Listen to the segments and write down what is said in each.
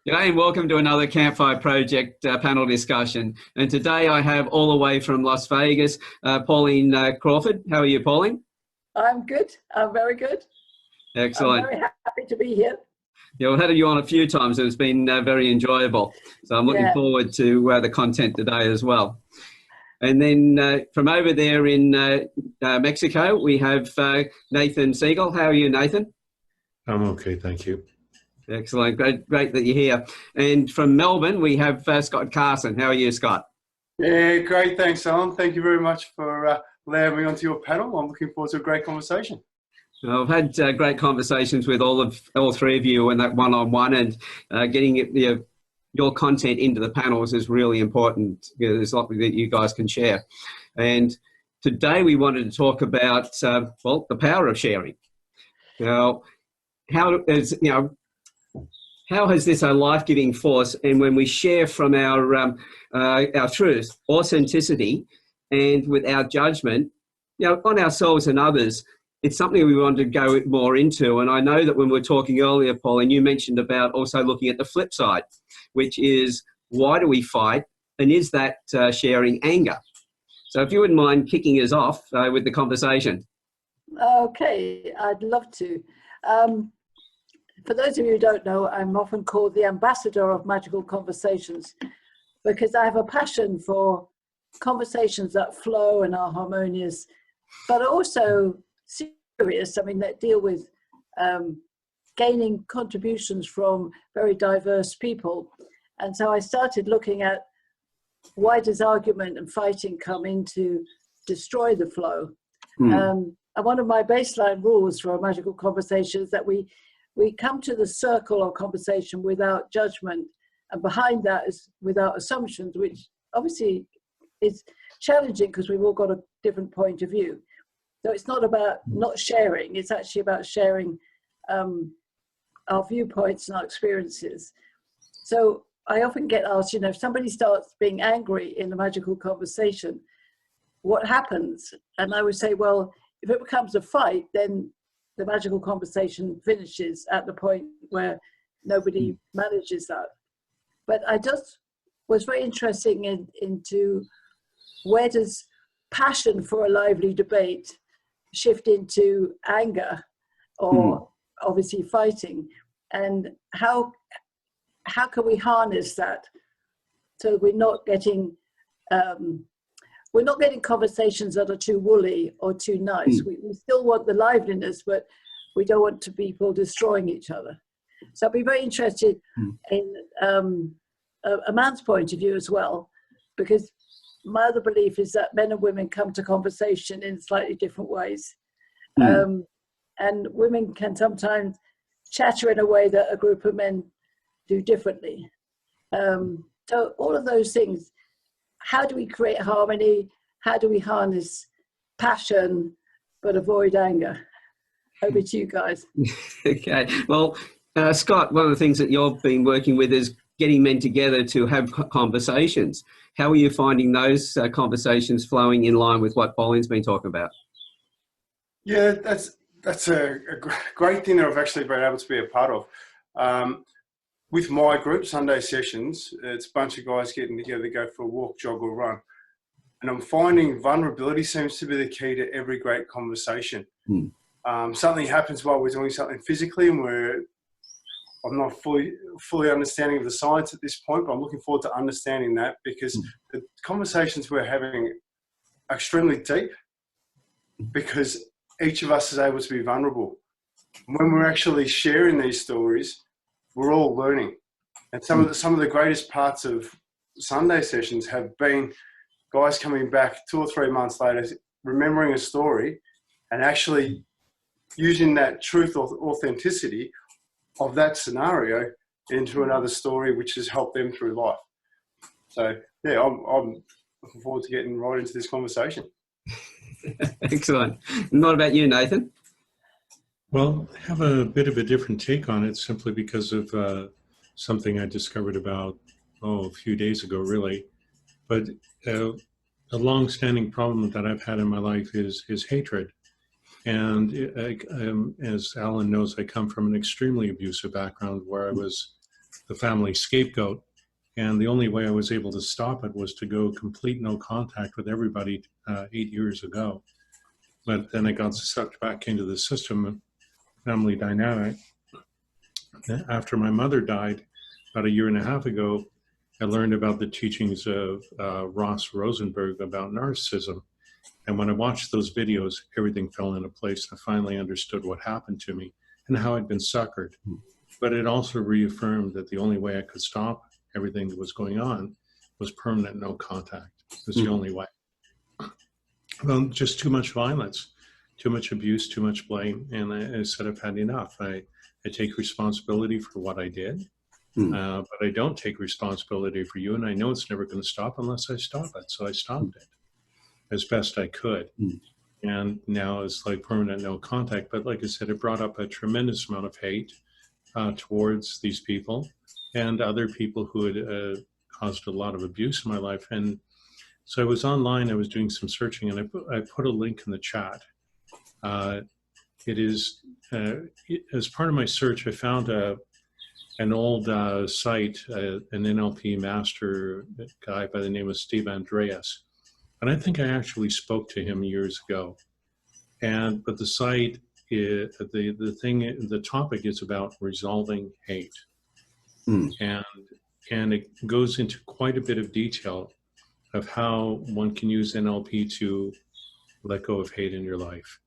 G'day and welcome to another Campfire Project panel discussion. And today I have all the way from Las Vegas, Pauline Crawford. How are you, Pauline? I'm good. I'm very good. Excellent. I'm very happy to be here. Yeah, we've had you on a few times and it's been very enjoyable. So I'm looking forward to the content today as well. And then from over there in Mexico, we have Nathan Segal. How are you, Nathan? I'm okay, thank you. Excellent. Great that you're here. And from Melbourne, we have Scott Carson. How are you, Scott? Yeah, great. Thanks, Alan. Thank you very much for allowing me onto your panel. I'm looking forward to a great conversation. I've had great conversations with all three of you in that one-on-one, and getting your content into the panels is really important. There's a lot that you guys can share. And today we wanted to talk about, the power of sharing. Now, how has this a life-giving force? And when we share from our truth, authenticity, and without judgment, on ourselves and others, it's something we want to go more into. And I know that when we were talking earlier, Pauline, you mentioned about also looking at the flip side, which is why do we fight? And is that sharing anger? So if you wouldn't mind kicking us off with the conversation. Okay, I'd love to. For those of you who don't know, I'm often called the ambassador of magical conversations because I have a passion for conversations that flow and are harmonious, but also serious, that deal with gaining contributions from very diverse people. And so I started looking at why does argument and fighting come in to destroy the flow? And one of my baseline rules for a magical conversation is that we come to the circle of conversation without judgment, and behind that is without assumptions, which obviously is challenging because we've all got a different point of view. So it's not about not sharing, it's actually about sharing our viewpoints and our experiences. So I often get asked, if somebody starts being angry in a magical conversation, what happens? And I would say, well, if it becomes a fight, then the magical conversation finishes at the point where nobody manages that. But I just was very interested into where does passion for a lively debate shift into anger or obviously fighting, and how can we harness that so we're not getting conversations that are too woolly or too nice. We still want the liveliness, but we don't want people destroying each other. So I'd be very interested in a man's point of view as well, because my other belief is that men and women come to conversation in slightly different ways. And women can sometimes chatter in a way that a group of men do differently. So all of those things, how do we create harmony? How do we harness passion but avoid anger? Over to you guys. Okay. Well, Scott, one of the things that you've been working with is getting men together to have conversations. How are you finding those conversations flowing in line with what Pauline's been talking about? Yeah, that's a great thing that I've actually been able to be a part of. With my group, Sunday sessions, it's a bunch of guys getting together to go for a walk, jog or run. And I'm finding vulnerability seems to be the key to every great conversation. Something happens while we're doing something physically and I'm not fully understanding of the science at this point, but I'm looking forward to understanding that because the conversations we're having are extremely deep because each of us is able to be vulnerable. When we're actually sharing these stories, we're all learning. And some of the greatest parts of Sunday sessions have been guys coming back 2 or 3 months later, remembering a story and actually using that truth or authenticity of that scenario into another story, which has helped them through life. So yeah, I'm looking forward to getting right into this conversation. Excellent. And what about you, Nathan? Well, I have a bit of a different take on it simply because of something I discovered about, a few days ago, really. But a long-standing problem that I've had in my life is hatred. And as Alan knows, I come from an extremely abusive background where I was the family scapegoat. And the only way I was able to stop it was to go complete no contact with everybody 8 years ago. But then I got sucked back into the system, family dynamic. After my mother died about 1.5 years ago, I learned about the teachings of Ross Rosenberg about narcissism. And when I watched those videos, everything fell into place. I finally understood what happened to me and how I'd been suckered. But it also reaffirmed that the only way I could stop everything that was going on was permanent no contact. It was the only way. Well, just too much violence, too much abuse, too much blame. And I said, I've had enough. I take responsibility for what I did, but I don't take responsibility for you. And I know it's never going to stop unless I stop it. So I stopped it as best I could. And now it's like permanent no contact. But like I said, it brought up a tremendous amount of hate towards these people and other people who had caused a lot of abuse in my life. And so I was online, I was doing some searching, and I put a link in the chat. It is, as part of my search, I found an old site, an NLP master guy by the name of Steve Andreas. And I think I actually spoke to him years ago. But the site, the topic is about resolving hate. And it goes into quite a bit of detail of how one can use NLP to let go of hate in your life.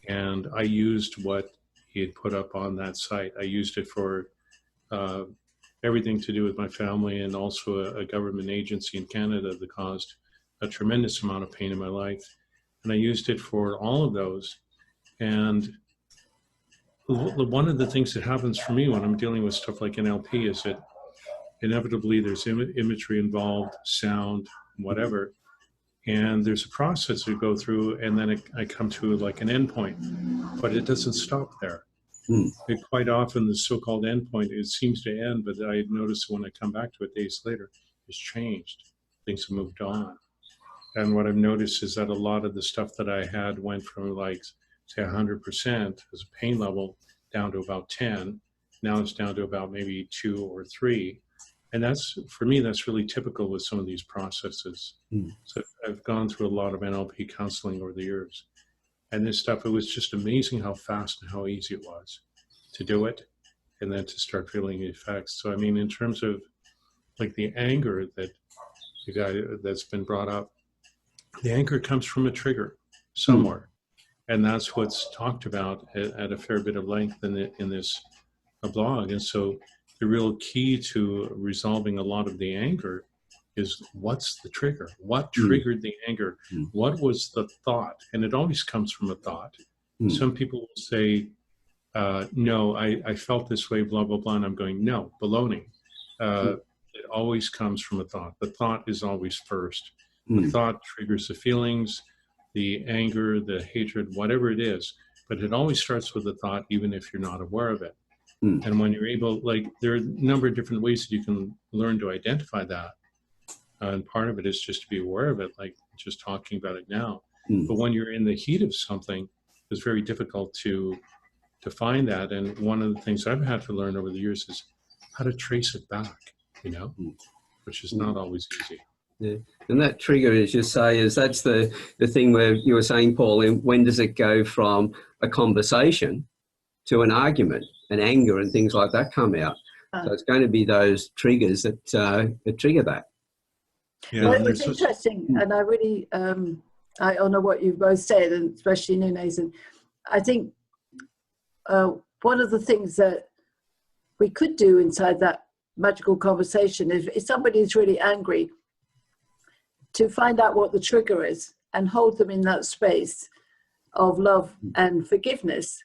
And I used what he had put up on that site. I used it for everything to do with my family, and also a government agency in Canada that caused a tremendous amount of pain in my life. And I used it for all of those. And one of the things that happens for me when I'm dealing with stuff like NLP is that inevitably there's imagery involved, sound, whatever. And there's a process to go through, and then I come to like an endpoint, but it doesn't stop there. Quite often the so-called endpoint, it seems to end, but I notice when I come back to it days later, it's changed. Things have moved on. And what I've noticed is that a lot of the stuff that I had went from like, say 100% as a pain level down to about 10. Now it's down to about maybe 2 or 3. And that's, for me, that's really typical with some of these processes. So I've gone through a lot of NLP counseling over the years. And this stuff, it was just amazing how fast and how easy it was to do it and then to start feeling the effects. So, I mean, in terms of like the anger that the guy that's been brought up, the anger comes from a trigger somewhere. And that's what's talked about at a fair bit of length in this blog. And so the real key to resolving a lot of the anger is what's the trigger? What triggered the anger? What was the thought? And it always comes from a thought. Some people will say, no, I felt this way, blah, blah, blah. And I'm going, no, baloney. It always comes from a thought. The thought is always first. The thought triggers the feelings, the anger, the hatred, whatever it is. But it always starts with a thought, even if you're not aware of it. And when you're able, like, there are a number of different ways that you can learn to identify that. And part of it is just to be aware of it, like just talking about it now. But when you're in the heat of something, it's very difficult to find that. And one of the things I've had to learn over the years is how to trace it back, you know, which is not always easy. Yeah. And that trigger, as you say, is that's the thing where you were saying, Paul, when does it go from a conversation to an argument, and anger and things like that come out? So it's going to be those triggers that trigger that. Yeah, well, it's interesting, and I really I honor what you've both said, and especially Nunes. And I think one of the things that we could do inside that magical conversation is, if somebody is really angry, to find out what the trigger is and hold them in that space of love and forgiveness,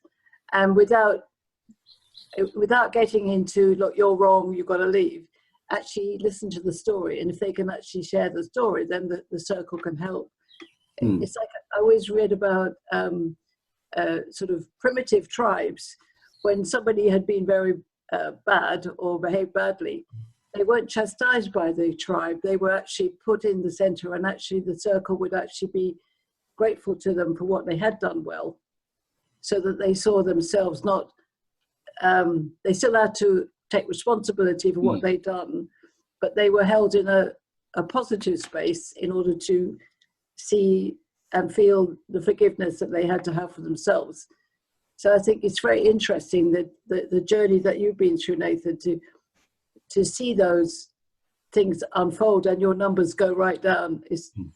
and without getting into, look, you're wrong, you've got to leave. Actually listen to the story, and if they can actually share the story, then the circle can help. It's like I always read about sort of primitive tribes. When somebody had been very bad or behaved badly, they weren't chastised by the tribe. They were actually put in the center, and actually the circle would actually be grateful to them for what they had done well, so that they saw themselves not, they still had to take responsibility for what they'd done, but they were held in a positive space in order to see and feel the forgiveness that they had to have for themselves. So I think it's very interesting that the journey that you've been through, Nathan, to see those things unfold and your numbers go right down.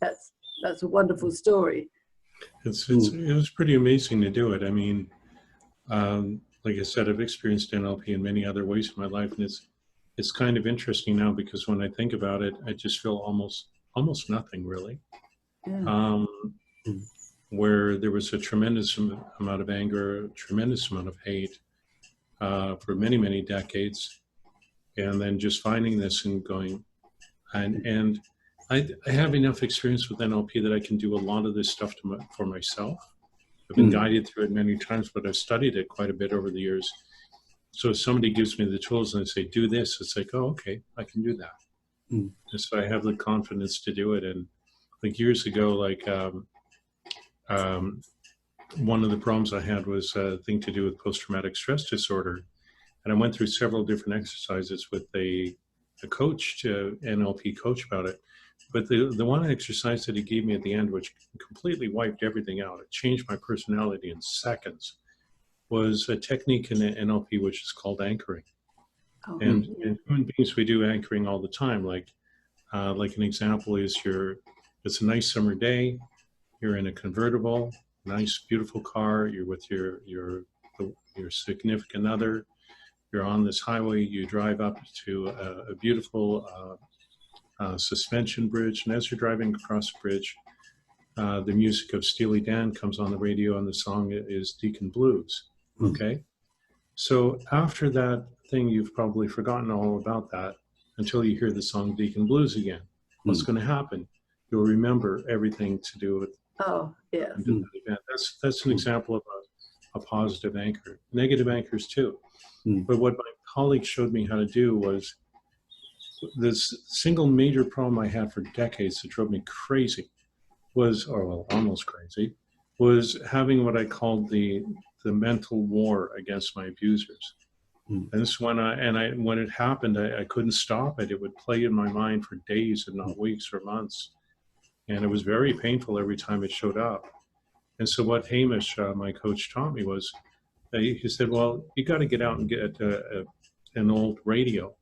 That's a wonderful story. It was pretty amazing to do it. I mean, like I said, I've experienced NLP in many other ways in my life, and it's kind of interesting now because when I think about it, I just feel almost nothing really. Yeah. Where there was a tremendous amount of anger, a tremendous amount of hate for many, many decades, and then just finding this and going, and I have enough experience with NLP that I can do a lot of this stuff for myself. I've been guided through it many times, but I've studied it quite a bit over the years. So if somebody gives me the tools and they say, do this, it's like, oh, okay, I can do that. And so I have the confidence to do it. And like years ago, like one of the problems I had was a thing to do with post-traumatic stress disorder. And I went through several different exercises with a coach, NLP coach about it. But the one exercise that he gave me at the end, which completely wiped everything out, it changed my personality in seconds, was a technique in NLP which is called anchoring. And in human beings, we do anchoring all the time. Like an example is it's a nice summer day, you're in a convertible, nice, beautiful car, you're with your significant other, you're on this highway, you drive up to a beautiful suspension bridge, and as you're driving across the bridge, the music of Steely Dan comes on the radio, and the song is Deacon Blues. Okay, so after that thing, you've probably forgotten all about that until you hear the song Deacon Blues again. What's going to happen? You'll remember everything to do with the event. That's an example of a positive anchor. Negative anchors too. But what my colleague showed me how to do was this single major problem I had for decades that drove me crazy was, or well, almost crazy, was having what I called the mental war against my abusers. And this when it happened, I couldn't stop it. It would play in my mind for days and not weeks or months. And it was very painful every time it showed up. And so what Hamish, my coach, taught me was, he said, well, you got to get out and get an old radio.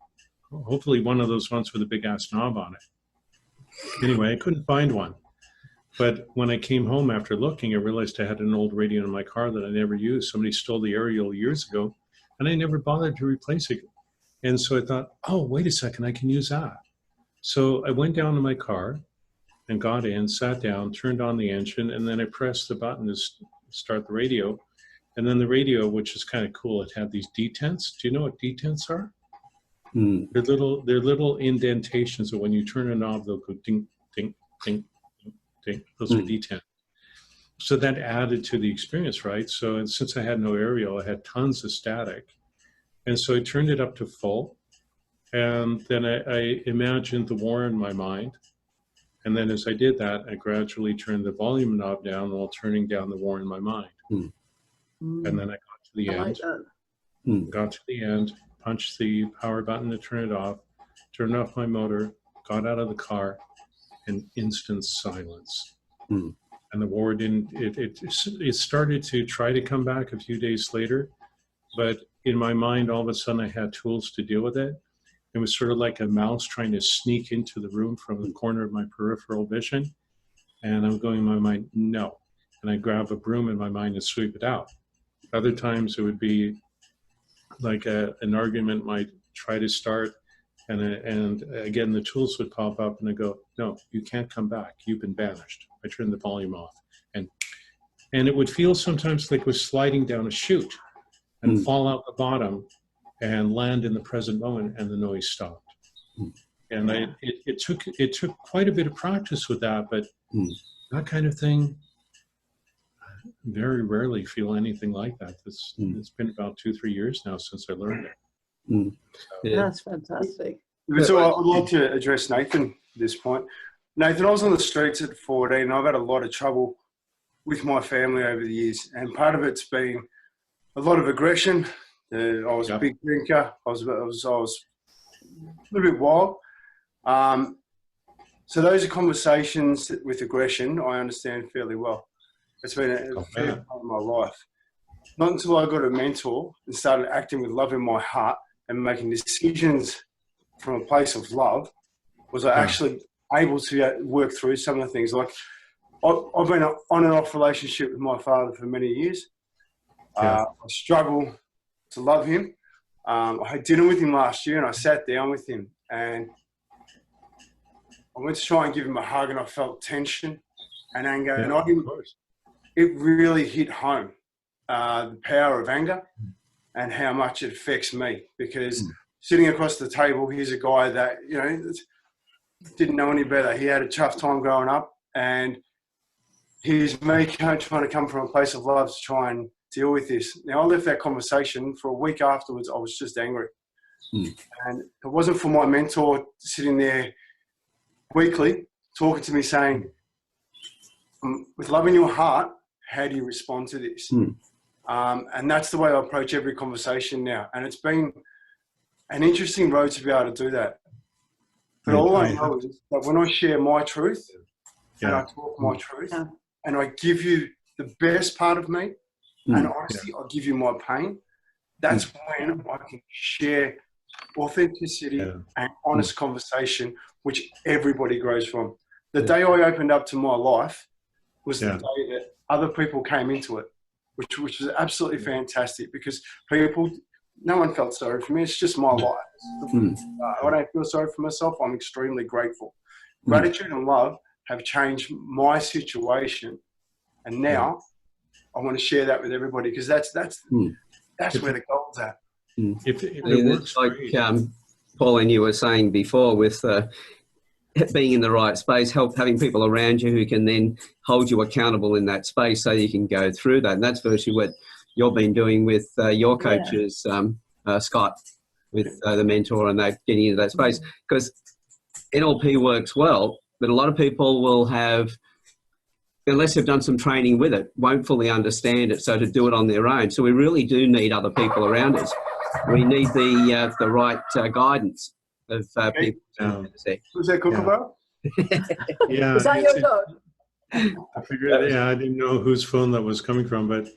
Hopefully one of those ones with a big ass knob on it. Anyway, I couldn't find one. But when I came home after looking, I realized I had an old radio in my car that I never used. Somebody stole the aerial years ago, and I never bothered to replace it. And so I thought, oh, wait a second, I can use that. So I went down to my car and got in, sat down, turned on the engine, and then I pressed the button to start the radio. And then the radio, which is kind of cool, it had these detents. Do you know what detents are? They're little indentations that when you turn a knob, they'll go ding, ding, ding, ding, ding. Those are detents. So that added to the experience, right? So and since I had no aerial, I had tons of static. And so I turned it up to full. And then I imagined the war in my mind. And then as I did that, I gradually turned the volume knob down while turning down the war in my mind. And then I got to the end, got to the end, punched the power button to turn it off, turned off my motor, got out of the car, and instant silence. And the war it started to try to come back a few days later, but in my mind, all of a sudden I had tools to deal with it. It was sort of like a mouse trying to sneak into the room from the corner of my peripheral vision. And I'm going in my mind, no. And I grab a broom in my mind and sweep it out. Other times it would be like an argument might try to start, and again, the tools would pop up and I go, no, you can't come back. You've been banished. I turn the volume off. And it would feel sometimes like it was sliding down a chute and fall out the bottom and land in the present moment, and the noise stopped. And it took quite a bit of practice with that, but that kind of thing, very rarely feel anything like that. It's been about 2-3 years now since I learned it. That's fantastic. So I'd like to address Nathan at this point. Nathan, I was on the streets at 14, and I've had a lot of trouble with my family over the years, and part of it's been a lot of aggression I was a big drinker. I was a little bit wild. So those are conversations with aggression I understand fairly well. It's been a fair part of my life. Not until I got a mentor and started acting with love in my heart and making decisions from a place of love was I actually able to work through some of the things. Like I've been on and off relationship with my father for many years. I struggle to love him. I had dinner with him last year and I sat down with him and I went to try and give him a hug and I felt tension and anger. And it really hit home, the power of anger and how much it affects me. Because sitting across the table, he's a guy that, you know, didn't know any better. He had a tough time growing up and here's me trying to come from a place of love to try and deal with this. Now, I left that conversation. For a week afterwards, I was just angry. And it wasn't for my mentor sitting there weekly talking to me saying, with love in your heart, how do you respond to this? And that's the way I approach every conversation now. And it's been an interesting road to be able to do that. But all I know is that when I share my truth and I talk my truth and I give you the best part of me, and honestly, I'll give you my pain, that's when I can share authenticity and honest conversation, which everybody grows from. The day I opened up to my life was the day that other people came into it, which was absolutely fantastic because no one felt sorry for me. It's just my life. I don't feel sorry for myself. I'm extremely grateful. Gratitude and love have changed my situation. And now I want to share that with everybody because that's where the gold's at. If it works like Pauline, you were saying before with being in the right space, having people around you who can then hold you accountable in that space so you can go through that. And that's virtually what you've been doing with your coaches, Scott, with the mentor and that getting into that space. Because NLP works well, but a lot of people will have, unless they've done some training with it, won't fully understand it. So to do it on their own. So we really do need other people around us. We need the right guidance of people. Was that Kookaburra? Yeah. Is that your dog? I figured, I didn't know whose phone that was coming from, but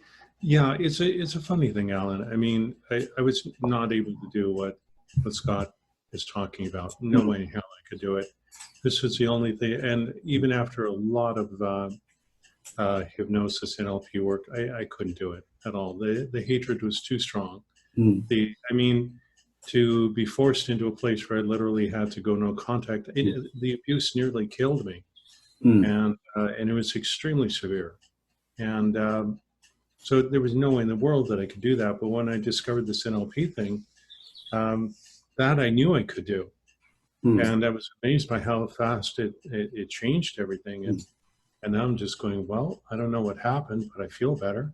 yeah, it's a funny thing, Alan. I mean, I was not able to do what Scott is talking about. No way in hell I could do it. This was the only thing, and even after a lot of hypnosis and NLP work, I couldn't do it at all. The hatred was too strong. To be forced into a place where I literally had to go no contact, the abuse nearly killed me, and it was extremely severe. And so there was no way in the world that I could do that. But when I discovered this NLP thing, that I knew I could do. And I was amazed by how fast it changed everything. And now I'm just going, well, I don't know what happened, but I feel better.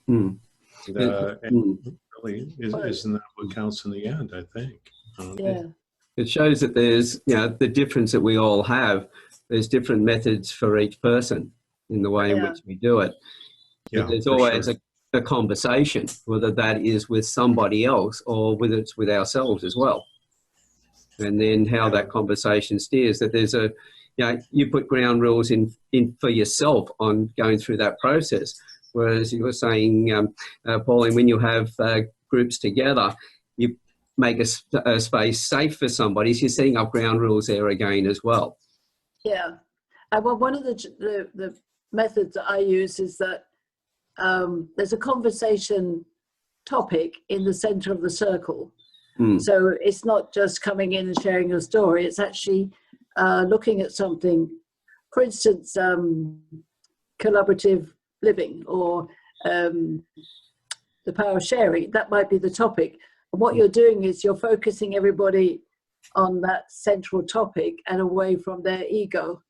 And really, isn't that what counts in the end, I think? It shows that there's, the difference that we all have. There's different methods for each person in the way in which we do it. But there's always a conversation, whether that is with somebody else or whether it's with ourselves as well. And then how that conversation steers, that there's you put ground rules in for yourself on going through that process. Whereas you were saying, Pauline, when you have groups together, you make a space safe for somebody. So you're setting up ground rules there again as well. Yeah. Well, one of the methods that I use is that there's a conversation topic in the center of the circle. So it's not just coming in and sharing your story. It's actually looking at something, for instance, collaborative living or the power of sharing. That might be the topic. And what you're doing is you're focusing everybody on that central topic and away from their ego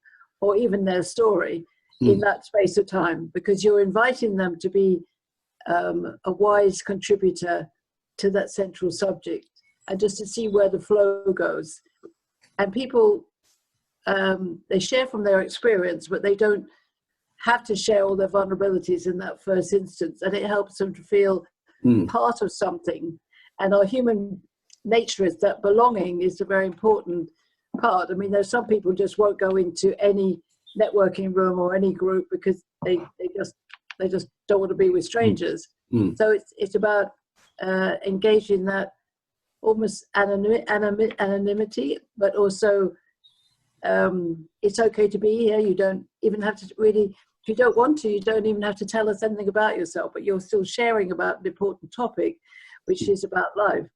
or even their story in that space of time, because you're inviting them to be a wise contributor to that central subject and just to see where the flow goes. And people, they share from their experience, but they don't have to share all their vulnerabilities in that first instance. And it helps them to feel part of something And our human nature is that belonging is a very important part. I mean, there's some people just won't go into any networking room or any group because they just don't want to be with strangers. So it's about engaging that almost anonymity, but also it's okay to be here. You don't even have to really, if you don't want to, you don't even have to tell us anything about yourself, but you're still sharing about an important topic, which is about life.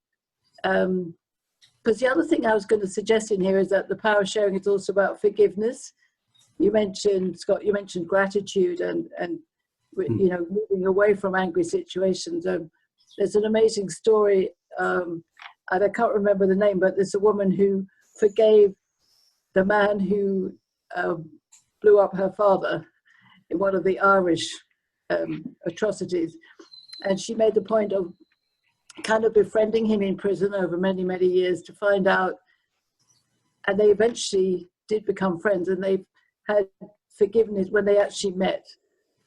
Because the other thing I was going to suggest in here is that the power of sharing is also about forgiveness. You mentioned, Scott, you mentioned gratitude and you know, moving away from angry situations. There's an amazing story, and I can't remember the name, but there's a woman who forgave the man who blew up her father in one of the Irish atrocities. And she made the point of kind of befriending him in prison over many, many years to find out. And they eventually did become friends, and they've had forgiveness when they actually met.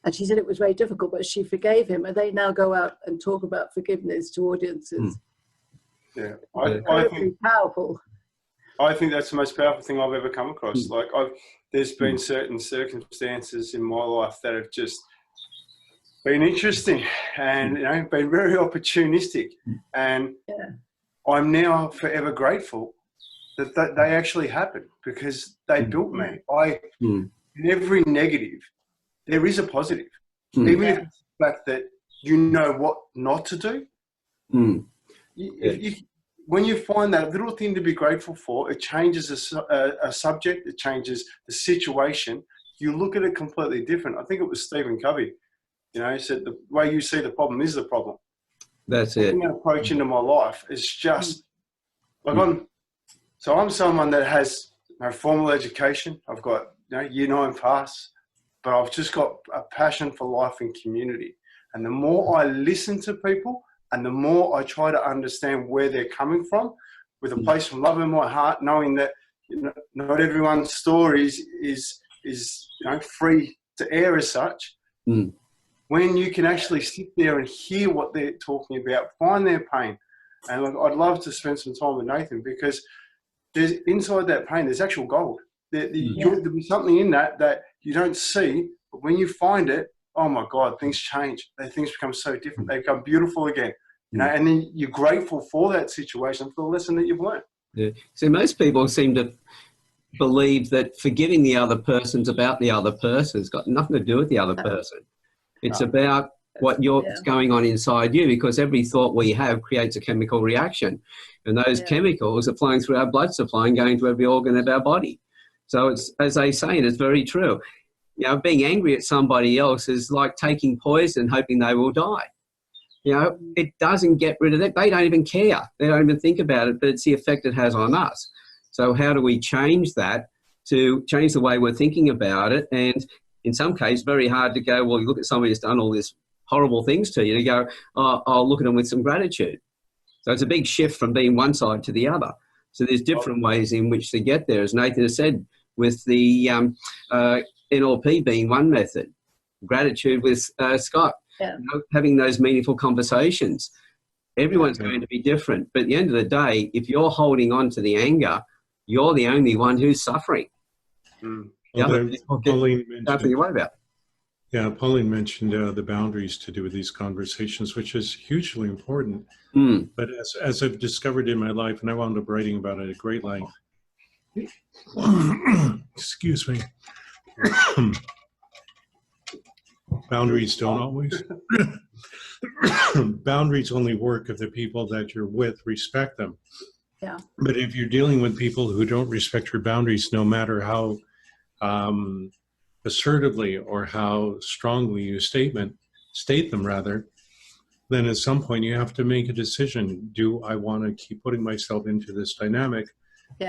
And she said it was very difficult, but she forgave him, and they now go out and talk about forgiveness to audiences. Yeah, I think powerful. I think that's the most powerful thing I've ever come across. Like, there's been certain circumstances in my life that have just been interesting and, you know, been very opportunistic. And I'm now forever grateful that they actually happened, because they built me. In every negative, there is a positive. Even if it's the fact that you know what not to do. When you find that little thing to be grateful for, it changes a subject, it changes the situation. You look at it completely different. I think it was Stephen Covey, you know, he said the way you see the problem is the problem. That's it. An approach into my life is just like I'm someone that has no formal education. I've got, you know, Year 9 pass, but I've just got a passion for life and community. And the more I listen to people, and the more I try to understand where they're coming from, with a place from love in my heart, knowing that, you know, not everyone's story is you know, free to air as such. When you can actually sit there and hear what they're talking about, find their pain. And look, I'd love to spend some time with Nathan, because there's inside that pain, there's actual gold. There'll be something in that you don't see, but when you find it, oh my God, things change. Things become so different. They become beautiful again. You know, and then you're grateful for that situation, for the lesson that you've learned. Yeah. So most people seem to believe that forgiving the other person's about the other person. It's got nothing to do with the other person. It's about what's going on inside you, because every thought we have creates a chemical reaction. And those chemicals are flowing through our blood supply and going to every organ of our body. So it's, as they say, it's very true. You know, being angry at somebody else is like taking poison, hoping they will die. You know, it doesn't get rid of that. They don't even care. They don't even think about it, but it's the effect it has on us. So how do we change that to change the way we're thinking about it? And in some cases, very hard to go, well, you look at somebody who's done all these horrible things to you, to go, oh, I'll look at them with some gratitude. So it's a big shift from being one side to the other. So there's different ways in which to get there, as Nathan has said, with the NLP being one method, gratitude with Scott. You know, having those meaningful conversations. Everyone's going to be different, but at the end of the day, if you're holding on to the anger, you're the only one who's suffering. Pauline mentioned, nothing to worry about. Yeah, Pauline mentioned the boundaries to do with these conversations, which is hugely important. But as I've discovered in my life, and I wound up writing about it at great length, excuse me, boundaries don't always, boundaries only work if the people that you're with respect them. Yeah. But if you're dealing with people who don't respect your boundaries, no matter how assertively or how strongly you state them rather, then at some point you have to make a decision. Do I want to keep putting myself into this dynamic,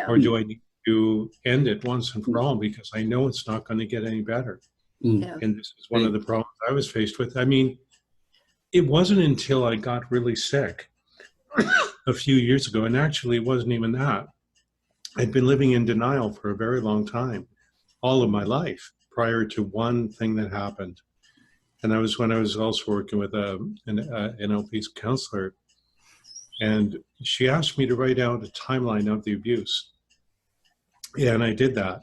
or do I need to end it once and for all, because I know it's not going to get any better? And this is one of the problems I was faced with. I mean, it wasn't until I got really sick a few years ago, and actually it wasn't even that. I'd been living in denial for a very long time, all of my life, prior to one thing that happened. And that was when I was also working with an NLP counselor. And she asked me to write out a timeline of the abuse. Yeah, and I did that.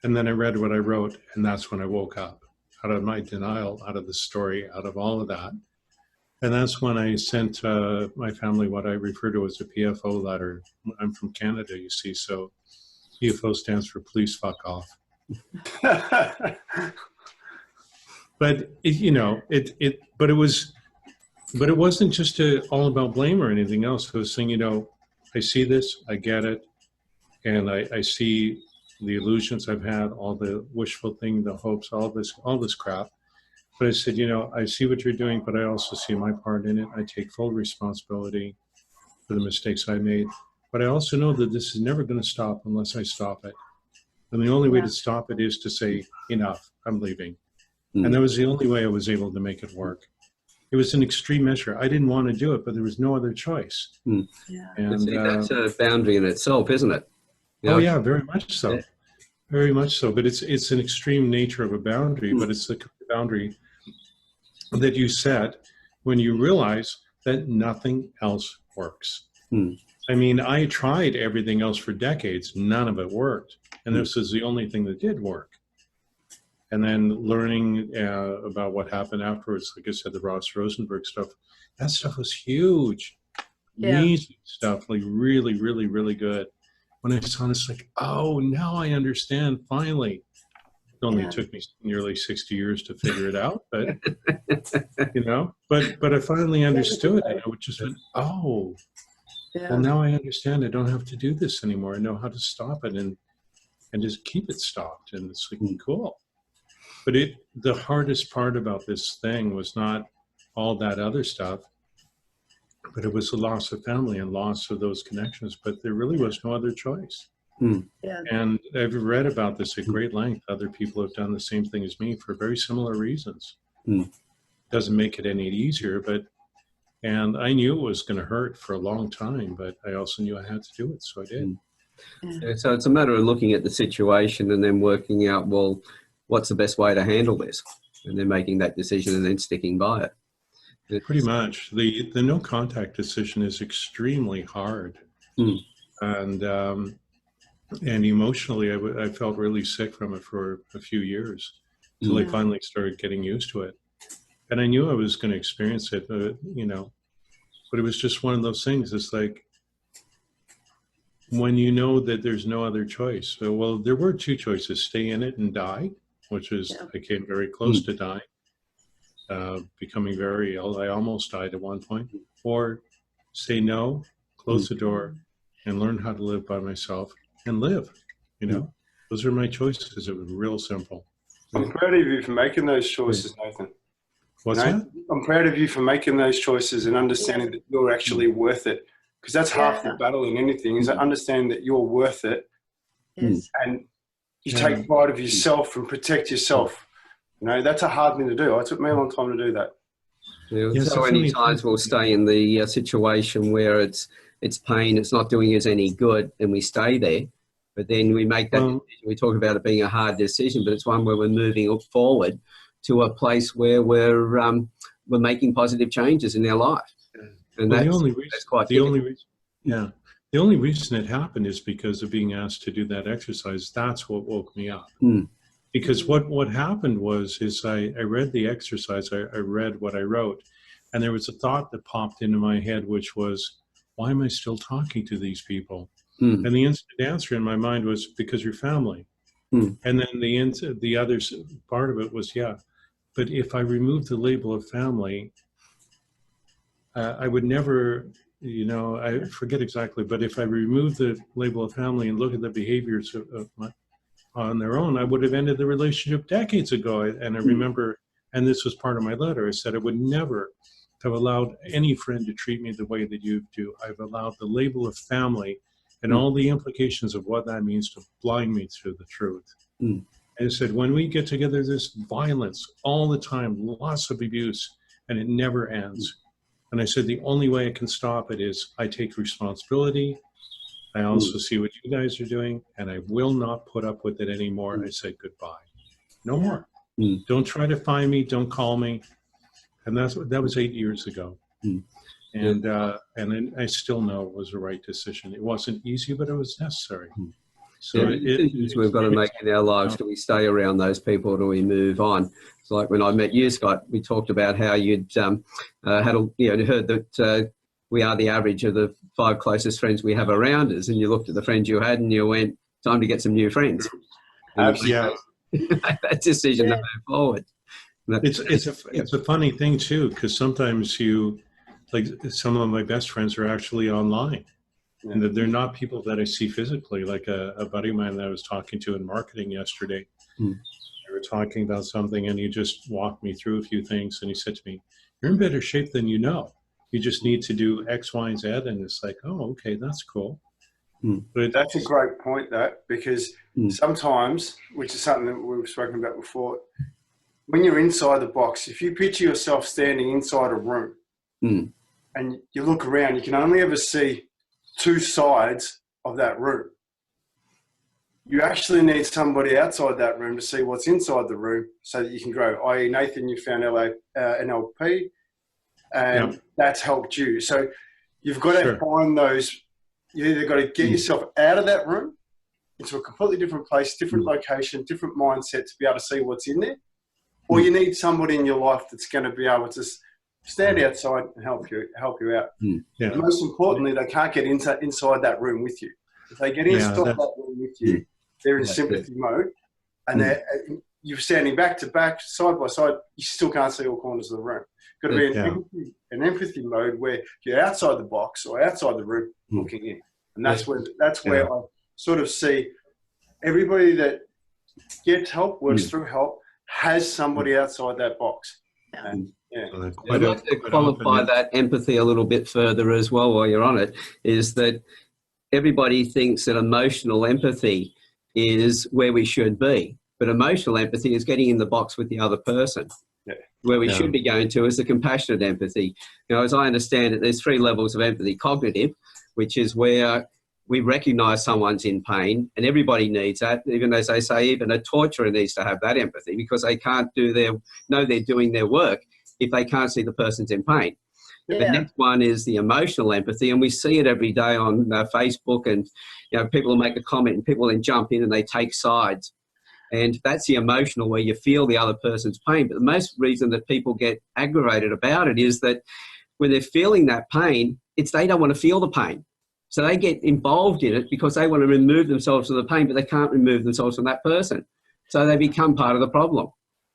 And then I read what I wrote, and that's when I woke up out of my denial, out of the story, out of all of that. And that's when I sent my family what I refer to as a PFO letter. I'm from Canada, you see, so PFO stands for please fuck off. But but it wasn't just all about blame or anything else. It was saying, I see this, I get it, and I see the illusions I've had, all the wishful thing, the hopes, all this crap. But I said, I see what you're doing, but I also see my part in it. I take full responsibility for the mistakes I made. But I also know that this is never going to stop unless I stop it. And the only way to stop it is to say, enough, I'm leaving. And that was the only way I was able to make it work. It was an extreme measure. I didn't want to do it, but there was no other choice. Yeah. And See, that's a boundary in itself, isn't it? Oh yeah, very much so. Very much so. But it's an extreme nature of a boundary, but it's the boundary that you set when you realize that nothing else works. I mean, I tried everything else for decades. None of it worked. And this is the only thing that did work. And then learning about what happened afterwards, like I said, the Ross Rosenberg stuff, that stuff was huge. Amazing stuff, like really, really, really good. When I saw this, like, oh, now I understand, finally. It only took me nearly 60 years to figure it out, but, but I finally understood, it just went, oh, well, now I understand I don't have to do this anymore. I know how to stop it and just keep it stopped. And it's like, cool. But the hardest part about this thing was not all that other stuff, but it was the loss of family and loss of those connections. But there really was no other choice. And I've read about this at great length. Other people have done the same thing as me for very similar reasons. Doesn't make it any easier, and I knew it was going to hurt for a long time, but I also knew I had to do it, so I did. So it's a matter of looking at the situation and then working out, well, what's the best way to handle this? And then making that decision and then sticking by it. Pretty much. The no contact decision is extremely hard. And emotionally, I felt really sick from it for a few years until I finally started getting used to it. And I knew I was going to experience it, but it was just one of those things. It's like when you know that there's no other choice. So, well, there were two choices: stay in it and die, which is I came very close to dying, becoming very ill. I almost died at one point. Or say no, close the door, and learn how to live by myself and live. Those are my choices. It was real simple. I'm proud of you for making those choices, Nathan. What's that? I'm proud of you for making those choices and understanding that you're actually worth it. Because that's half the battle in anything, is understanding that you're worth it. And you take pride of yourself and protect yourself. That's a hard thing to do. It took me a long time to do that. So many times we'll stay in the situation where it's pain, it's not doing us any good, and we stay there. But then we make that decision. We talk about it being a hard decision, but it's one where we're moving forward to a place where we're making positive changes in our life. And that's quite difficult. The only reason it happened is because of being asked to do that exercise. That's what woke me up. Because what happened is I read the exercise, I read what I wrote, and there was a thought that popped into my head, which was, why am I still talking to these people? And the instant answer in my mind was, because you're family. And then the other part of it was, but if I remove the label of family, I would never, I forget exactly, but if I remove the label of family and look at the behaviors on their own, I would have ended the relationship decades ago. And I remember, and this was part of my letter, I said I would never have allowed any friend to treat me the way that you do. I've allowed the label of family and all the implications of what that means to blind me to the truth. And I said, when we get together, there's violence all the time, lots of abuse, and it never ends. And I said, the only way I can stop it is I take responsibility. I also see what you guys are doing, and I will not put up with it anymore. I said goodbye. No more. Don't try to find me. Don't call me. And that was 8 years ago. And then I still know it was the right decision. It wasn't easy, but it was necessary. So decisions we've got to make in our lives. Do we stay around those people, or do we move on? It's like when I met you, Scott, we talked about how you'd heard that we are the average of the 5 closest friends we have around us, and you looked at the friends you had and you went, time to get some new friends. Absolutely. That decision to move forward. It's a funny thing too, because sometimes some of my best friends are actually online. And that they're not people that I see physically, like a buddy of mine that I was talking to in marketing yesterday. We were talking about something, and he just walked me through a few things, and he said to me, "You're in better shape than you know. You just need to do X, Y, and Z." And it's like, oh, okay, that's cool. But that's a great point, because sometimes, which is something that we've spoken about before, when you're inside the box, if you picture yourself standing inside a room and you look around, you can only ever see 2 sides of that room. You actually need somebody outside that room to see what's inside the room so that you can grow. I.e., Nathan, you found NLP, and that's helped you. So you've got to find those. You either got to get yourself out of that room into a completely different place, different location, different mindset to be able to see what's in there, or you need somebody in your life that's going to be able to stand outside and help you out. And most importantly, they can't get inside that room with you. If they get inside that room with you, they're in sympathy mode, and you're standing back to back, side by side. You still can't see all corners of the room. Got to be an empathy mode where you're outside the box or outside the room looking in, and that's where I sort of see everybody that gets help, works through help, has somebody outside that box. And, I'd like to qualify that empathy a little bit further as well while you're on it, is that everybody thinks that emotional empathy is where we should be, but emotional empathy is getting in the box with the other person. Where we should be going to is the compassionate empathy. As I understand it, there's 3 levels of empathy. Cognitive, which is where we recognise someone's in pain, and everybody needs that. Even as they say, even a torturer needs to have that empathy, because they can't know they're doing their work if they can't see the person's in pain. The next one is the emotional empathy, and we see it every day on Facebook, and people will make a comment and people then jump in and they take sides. And that's the emotional, where you feel the other person's pain. But the most reason that people get aggravated about it is that when they're feeling that pain, they don't want to feel the pain. So they get involved in it because they want to remove themselves from the pain, but they can't remove themselves from that person. So they become part of the problem.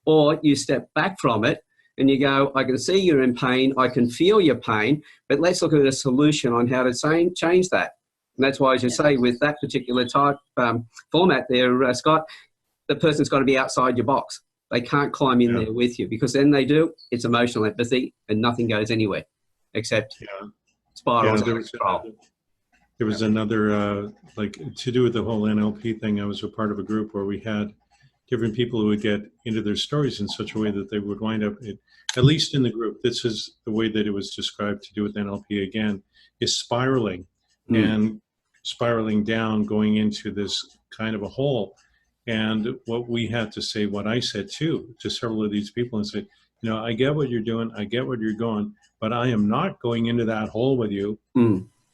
Or you step back from it and you go, I can see you're in pain, I can feel your pain, but let's look at a solution on how to change that. And that's why, as you say, with that particular type format there, Scott, the person's got to be outside your box. They can't climb in there with you, because then they do, it's emotional empathy and nothing goes anywhere except spirals out of control. There was another, to do with the whole NLP thing, I was a part of a group where we had different people who would get into their stories in such a way that they would wind up, at least in the group, this is the way that it was described to do with NLP again, is spiraling and spiraling down, going into this kind of a hole. And what we had to say, what I said too, to several of these people, and said, I get what you're doing, I get where you're going, but I am not going into that hole with you.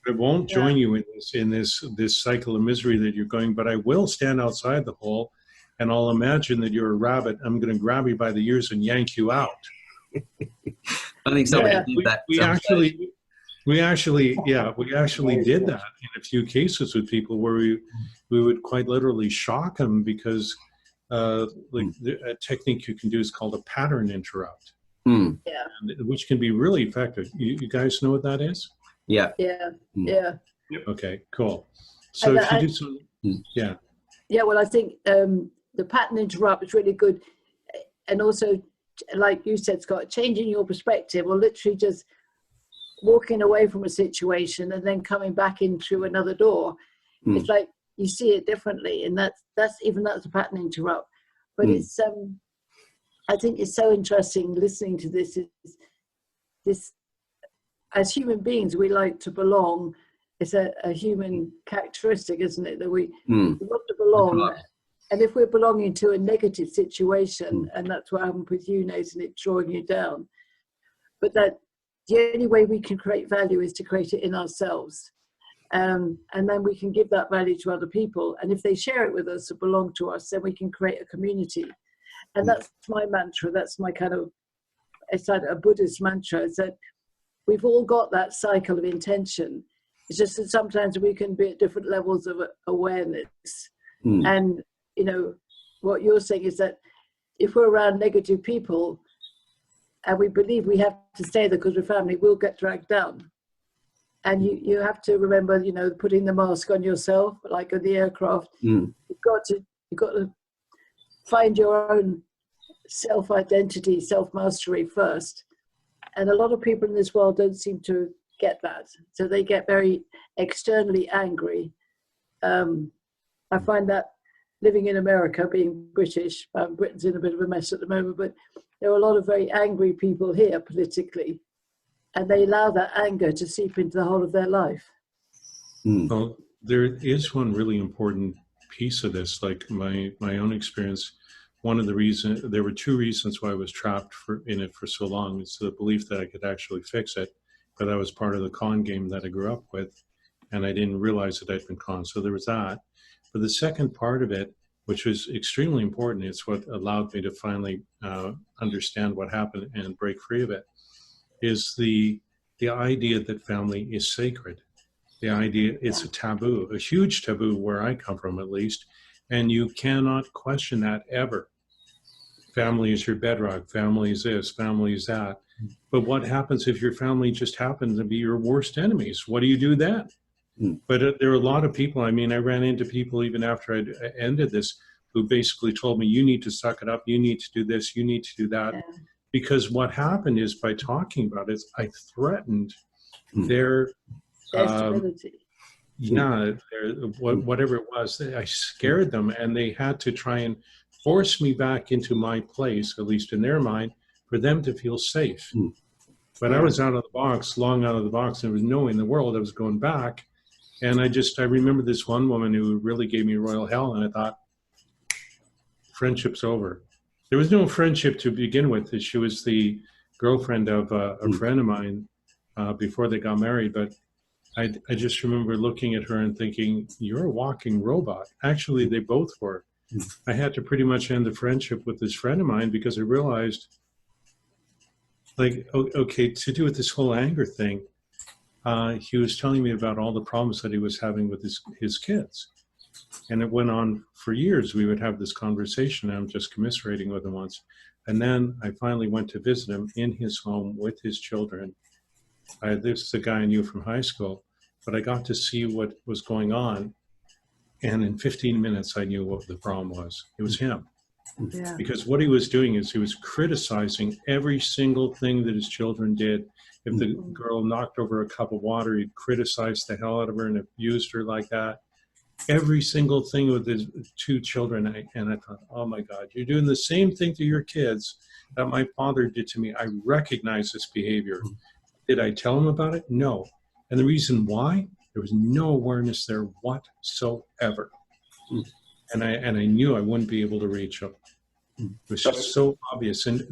I won't join you in this cycle of misery that you're going, but I will stand outside the hole, and I'll imagine that you're a rabbit. I'm going to grab you by the ears and yank you out. I think somebody did that. We actually did that in a few cases with people where we would quite literally shock them, because a technique you can do is called a pattern interrupt, which can be really effective. You guys know what that is? Yeah. Okay, cool. So if you do some, well, I think the pattern interrupt is really good, and also, like you said, Scott, changing your perspective, or literally just walking away from a situation and then coming back in through another door. It's like you see it differently, and that's a pattern interrupt. But it's I think it's so interesting listening to this. As human beings, we like to belong. It's a human characteristic, isn't it, that we want to belong. And if we're belonging to a negative situation, and that's what happened with you, Nathan, it's drawing you down. But that the only way we can create value is to create it in ourselves. And then we can give that value to other people. And if they share it with us or belong to us, then we can create a community. And that's my mantra. That's my kind of, it's like a Buddhist mantra. It's that we've all got that cycle of intention. It's just that sometimes we can be at different levels of awareness. And, you know, what you're saying is that if we're around negative people and we believe we have to stay there because we're family, we'll get dragged down. And you have to remember, you know, putting the mask on yourself, like on the aircraft. You've got to find your own self-identity, self-mastery first. And a lot of people in this world don't seem to get that. So they get very externally angry. I find that living in America, being British, Britain's in a bit of a mess at the moment, but there are a lot of very angry people here politically, and they allow that anger to seep into the whole of their life. Well, there is one really important piece of this, like my own experience. One of the reasons, there were two reasons why I was trapped in it for so long. It's the belief that I could actually fix it, but that was part of the con game that I grew up with, and I didn't realize that I'd been conned. So there was that. But the second part of it, which was extremely important, it's what allowed me to finally understand what happened and break free of it, is the idea that family is sacred. The idea it's a taboo, a huge taboo where I come from at least, and you cannot question that ever. Family is your bedrock, family is this, family is that. But what happens if your family just happens to be your worst enemies? What do you do then? But there are a lot of people, I mean, I ran into people even after I ended this who basically told me, you need to suck it up, you need to do this, you need to do that. Because what happened is by talking about it, I threatened their stability. Whatever it was, I scared them, and they had to try and force me back into my place, at least in their mind, for them to feel safe. But I was out of the box, long out of the box, and there was no way in the world I was going back. And I remember this one woman who really gave me royal hell, and I thought, friendship's over. There was no friendship to begin with. She was the girlfriend of a friend of mine before they got married, but I just remember looking at her and thinking, you're a walking robot. Actually, they both were. I had to pretty much end the friendship with this friend of mine because I realized, like, okay, to do with this whole anger thing, he was telling me about all the problems that he was having with his kids. And it went on for years. We would have this conversation. I'm just commiserating with him once. And then I finally went to visit him in his home with his children. This is a guy I knew from high school, but I got to see what was going on. And in 15 minutes, I knew what the problem was. It was him. Yeah. Because what he was doing is he was criticizing every single thing that his children did. If the girl knocked over a cup of water, he'd criticize the hell out of her and abused her like that. Every single thing with his two children. And I thought, oh my God, you're doing the same thing to your kids that my father did to me. I recognize this behavior. Did I tell him about it? No. And the reason why? There was no awareness there whatsoever. And I knew I wouldn't be able to reach him. It was just so obvious. And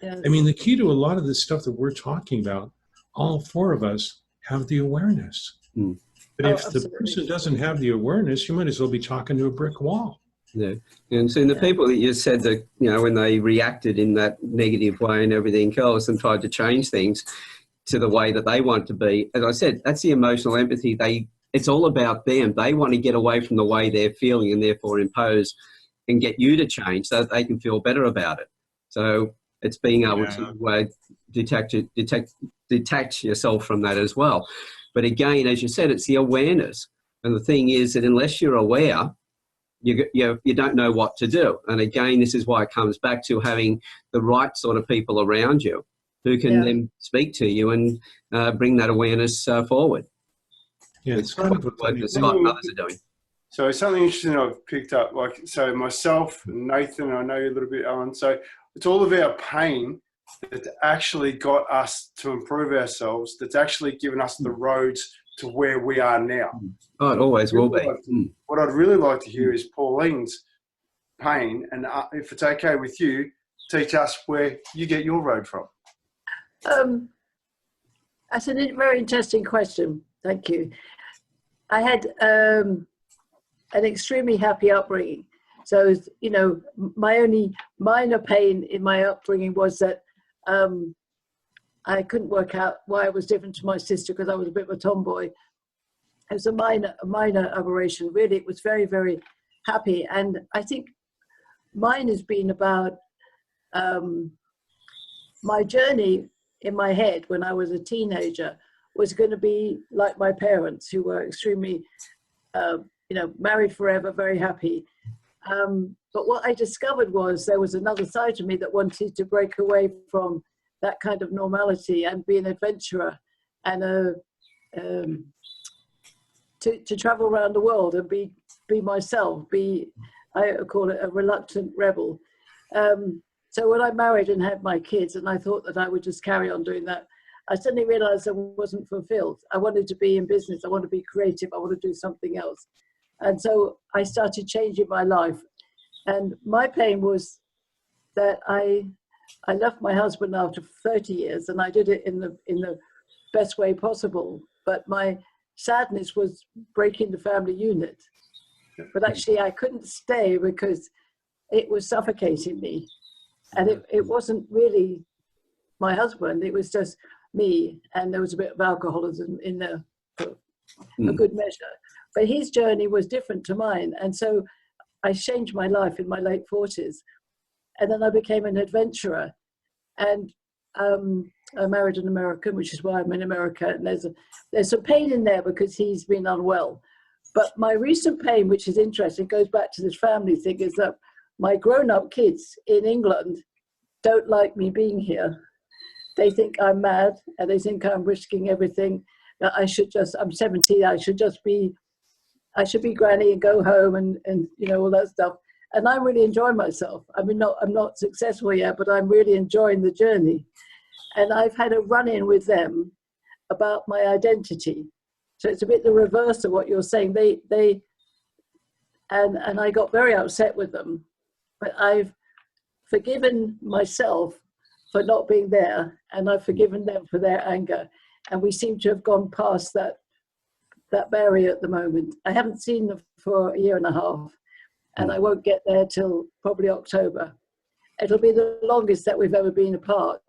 I mean, the key to a lot of the stuff that we're talking about, all four of us have the awareness. But if the person doesn't have the awareness, you might as well be talking to a brick wall. Yeah. And so the people that you said that, you know, when they reacted in that negative way and everything else and tried to change things to the way that they want to be, as I said, that's the emotional empathy. It's all about them. They want to get away from the way they're feeling and therefore impose and get you to change so that they can feel better about it. So it's being able to detach yourself from that as well. But again, as you said, it's the awareness. And the thing is that unless you're aware, you don't know what to do. And again, this is why it comes back to having the right sort of people around you who can then speak to you and bring that awareness forward. Yeah, it's kind of what Scott and others are doing. So something interesting I've picked up, like, so myself, Nathan, I know you a little bit, Alan, so it's all of our pain that actually got us to improve ourselves, that's actually given us the roads to where we are now. Oh, it always will be. What I'd really like to hear is Pauline's pain, and if it's okay with you, teach us where you get your road from. That's a very interesting question. Thank you. I had an extremely happy upbringing. So, you know, my only minor pain in my upbringing was that I couldn't work out why I was different to my sister because I was a bit of a tomboy. It was a minor aberration. Really, it was very, very happy. And I think mine has been about my journey in my head when I was a teenager was going to be like my parents, who were extremely, you know, married forever, very happy. But what I discovered was there was another side to me that wanted to break away from that kind of normality and be an adventurer and to travel around the world and be myself, I call it a reluctant rebel. So when I married and had my kids, and I thought that I would just carry on doing that, I suddenly realized I wasn't fulfilled. I wanted to be in business. I want to be creative. I want to do something else. And so I started changing my life. And my pain was that I left my husband after 30 years, and I did it in the best way possible. But my sadness was breaking the family unit. But actually I couldn't stay because it was suffocating me. And it wasn't really my husband, it was just me. And there was a bit of alcoholism in there for a good measure. But his journey was different to mine. And so I changed my life in my late 40s. And then I became an adventurer. And I married an American, which is why I'm in America. And there's some pain in there because he's been unwell. But my recent pain, which is interesting, goes back to this family thing, is that my grown-up kids in England don't like me being here. They think I'm mad, and they think I'm risking everything. That I'm 70, I should be granny and go home and you know, all that stuff. And I'm really enjoying myself. I mean, I'm not successful yet, but I'm really enjoying the journey. And I've had a run-in with them about my identity. So it's a bit the reverse of what you're saying. And I got very upset with them, but I've forgiven myself for not being there, and I've forgiven them for their anger. And we seem to have gone past that barrier at the moment. I haven't seen them for a year and a half, and I won't get there till probably October. It'll be the longest that we've ever been apart.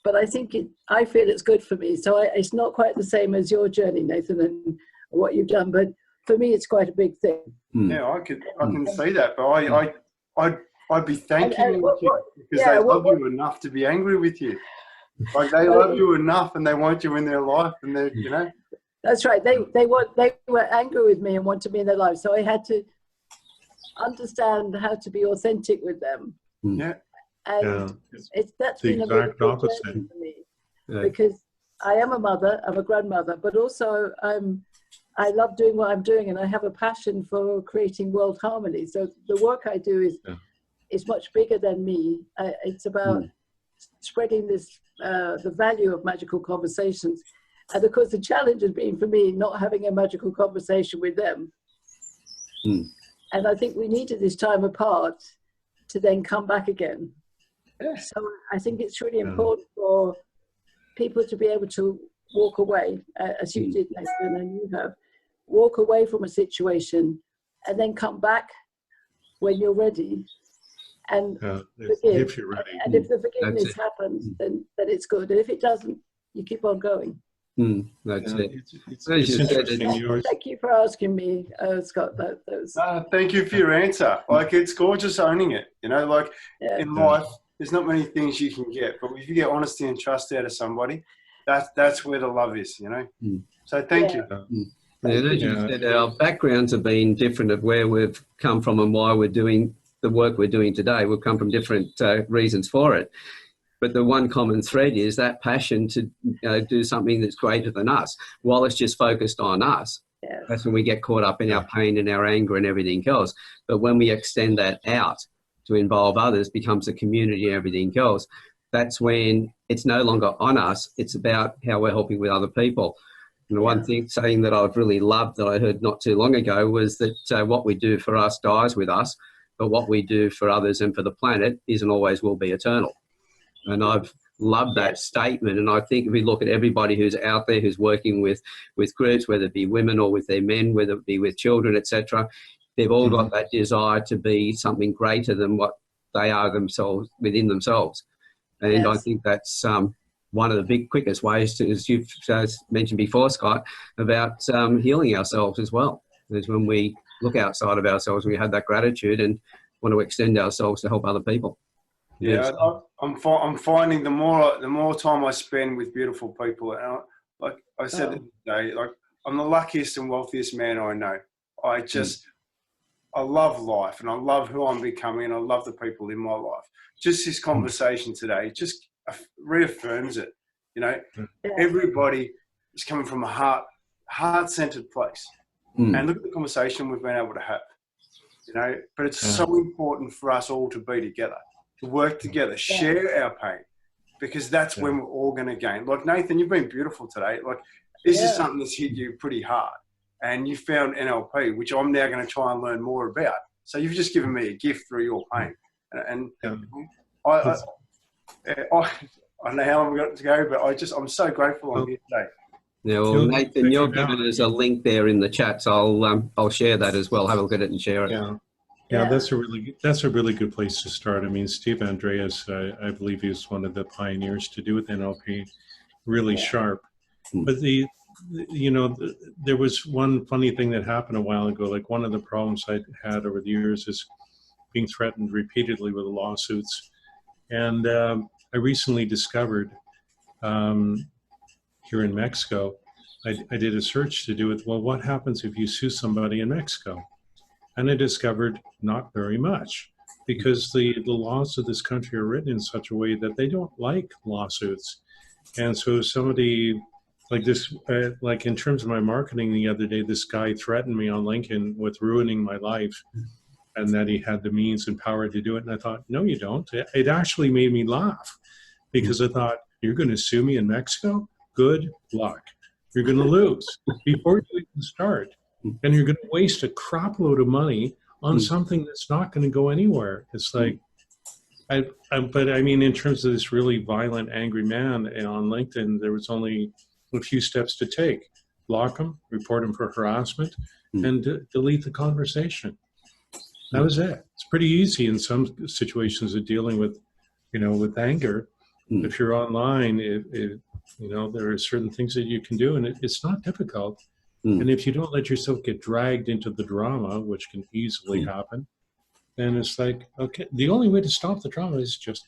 But I think I feel it's good for me. So it's not quite the same as your journey, Nathan, and what you've done. But for me, it's quite a big thing. Yeah, I can see that. But I'd be thanking you because they love you enough to be angry with you. Like they love you enough, and they want you in their life, and they, you know. That's right. They were angry with me and wanted me in their life. So I had to understand how to be authentic with them. Yeah. And that's the been a big opposite for me, because I am a mother, I'm a grandmother, but also I love doing what I'm doing, and I have a passion for creating world harmony. So the work I do is much bigger than me. It's about spreading this the value of magical conversations, and of course the challenge has been for me not having a magical conversation with them. And I think we needed this time apart to then come back again. So I think it's really important for people to be able to walk away, as you did, Nathan, and you have, walk away from a situation and then come back when you're ready and forgive. If you're ready. And if the forgiveness happens, then it's good. And if it doesn't, you keep on going. That's it. It's interesting. Thank you for asking me, Scott. Thank you for your answer. Like, it's gorgeous owning it. You know, like in life, there's not many things you can get, but if you get honesty and trust out of somebody, that's where the love is. You know. So thank you. And as you said, our backgrounds have been different of where we've come from and why we're doing the work we're doing today. We've come from different reasons for it. But the one common thread is that passion to do something that's greater than us. While it's just focused on us, that's when we get caught up in our pain and our anger and everything else. But when we extend that out to involve others, becomes a community and everything else, that's when it's no longer on us. It's about how we're helping with other people. And the one saying that I've really loved that I heard not too long ago was that what we do for us dies with us, but what we do for others and for the planet isn't always will be eternal. And I've love that statement. And I think if we look at everybody who's out there who's working with groups, whether it be women or with their men, whether it be with children, etc., they've all got that desire to be something greater than what they are themselves, within themselves. And I think that's one of the big, quickest ways to, as you've mentioned before, Scott, about healing ourselves as well, is when we look outside of ourselves, we have that gratitude and want to extend ourselves to help other people. Yeah, I'm finding the more time I spend with beautiful people, and like I said today, like I'm the luckiest and wealthiest man I know. I love life, and I love who I'm becoming, and I love the people in my life. Just this conversation today just reaffirms it. You know, everybody is coming from a heart-centered place, and look at the conversation we've been able to have. You know, but it's so important for us all to be together, to work together, share our pain, because that's when we're all going to gain. Like Nathan, you've been beautiful today. Like this is something that's hit you pretty hard, and you found NLP, which I'm now going to try and learn more about. So you've just given me a gift through your pain, and I don't know how long we've got to go, but I'm so grateful I'm here today. Yeah, well, Nathan, you're giving us a link there in the chat, so I'll share that as well. Have a look at it and share it. Yeah, that's a really good place to start. I mean, Steve Andreas, I believe he's one of the pioneers to do with NLP, really sharp. But there was one funny thing that happened a while ago. Like one of the problems I had over the years is being threatened repeatedly with lawsuits, and I recently discovered. Here in Mexico, I did a search to do with, well, what happens if you sue somebody in Mexico? And I discovered not very much, because the laws of this country are written in such a way that they don't like lawsuits. And so somebody like this, like in terms of my marketing the other day, this guy threatened me on LinkedIn with ruining my life, and that he had the means and power to do it. And I thought, no, you don't. It actually made me laugh, because I thought, you're going to sue me in Mexico? Good luck. You're going to lose before you even start. And you're going to waste a crap load of money on something that's not going to go anywhere. It's like, but I mean, in terms of this really violent, angry man on LinkedIn, there was only a few steps to take. Block him, report him for harassment, and delete the conversation. That was it. It's pretty easy in some situations of dealing with, with anger. If you're online, there are certain things that you can do, and it's not difficult. And if you don't let yourself get dragged into the drama, which can easily happen, then it's like, okay, the only way to stop the drama is just,